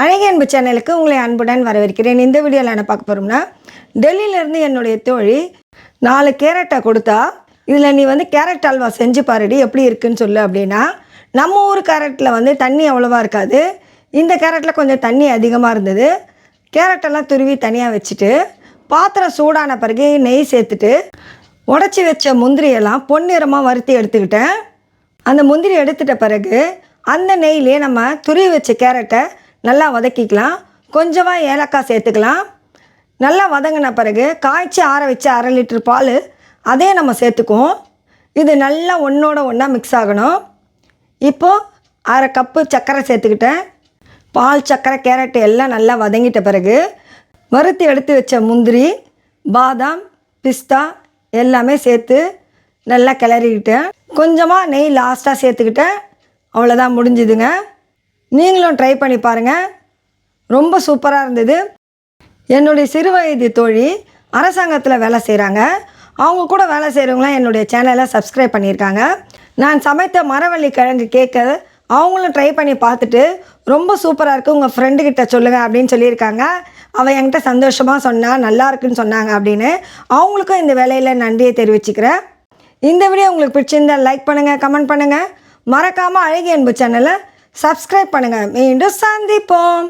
அழகிய அன்பு சேனலுக்கு உங்களை அன்புடன் வரவேற்கிறேன். இந்த வீடியோவில் என்ன பார்க்க போகிறோம்னா, டெல்லியிலேருந்து என்னுடைய தோழி 4 கேரட்டை கொடுத்தா, இதில் நீ கேரட் அல்வா செஞ்சு பாருடி எப்படி இருக்குன்னு சொல்லு அப்படின்னா, நம்ம ஊர் கேரட்டில் தண்ணி அவ்வளோவா இருக்காது. இந்த கேரட்டில் கொஞ்சம் தண்ணி அதிகமாக இருந்தது. கேரட்டெல்லாம் துருவி தனியாக வச்சுட்டு, பாத்திரம் சூடான பிறகு நெய் சேர்த்துட்டு, உடச்சி வச்ச முந்திரியெல்லாம் பொன்னிறமாக வறுத்தி எடுத்துக்கிட்டேன். அந்த முந்திரி எடுத்துட்ட பிறகு அந்த நெய்லேயே நம்ம துருவி வச்ச கேரட்டை நல்லா வதக்கிக்கலாம். கொஞ்சமாக ஏலக்காய் சேர்த்துக்கலாம். நல்லா வதங்கின பிறகு காய்ச்சி ஆற வச்ச 1/2 லிட்டர் பால் அதே நம்ம சேர்த்துக்குவோம். இது நல்லா ஒன்றோட ஒன்றா மிக்ஸ் ஆகணும். இப்போது 1/2 கப்பு சர்க்கரை சேர்த்துக்கிட்டேன். பால், சர்க்கரை, கேரட்டு எல்லாம் நல்லா வதங்கிட்ட பிறகு வறுத்து எடுத்து வச்ச முந்திரி, பாதாம், பிஸ்தா எல்லாமே சேர்த்து நல்லா கிளறிக்கிட்டேன். கொஞ்சமாக நெய் லாஸ்ட்டாக சேர்த்துக்கிட்டேன். அவ்வளோதான், முடிஞ்சுதுங்க. நீங்களும் ட்ரை பண்ணி பாருங்கள். ரொம்ப சூப்பராக இருந்தது. என்னுடைய சிறு வயது தோழி அரசாங்கத்தில் வேலை செய்கிறாங்க. அவங்க கூட வேலை செய்கிறவங்களாம் என்னுடைய சேனலை சப்ஸ்கிரைப் பண்ணியிருக்காங்க. நான் சமைத்த மரவள்ளி கிழங்கு கேக்க அவங்களும் ட்ரை பண்ணி பார்த்துட்டு ரொம்ப சூப்பராக இருக்குது, உங்கள் ஃப்ரெண்டுக்கிட்ட சொல்லுங்கள் அப்படின்னு சொல்லியிருக்காங்க. அவள் என்கிட்ட சந்தோஷமாக சொன்னால் நல்லா இருக்குன்னு சொன்னாங்க அப்படின்னு. அவங்களுக்கும் இந்த வேலையில் நன்றியை தெரிவிச்சுக்கிறேன். இந்த வீடியோ உங்களுக்கு பிடிச்சிருந்தால் லைக் பண்ணுங்கள், கமெண்ட் பண்ணுங்கள். மறக்காமல் அழகிய அன்பு சேனலை சப்ஸ்கிரைப் பண்ணுங்கள். மீண்டும் சந்திப்போம்.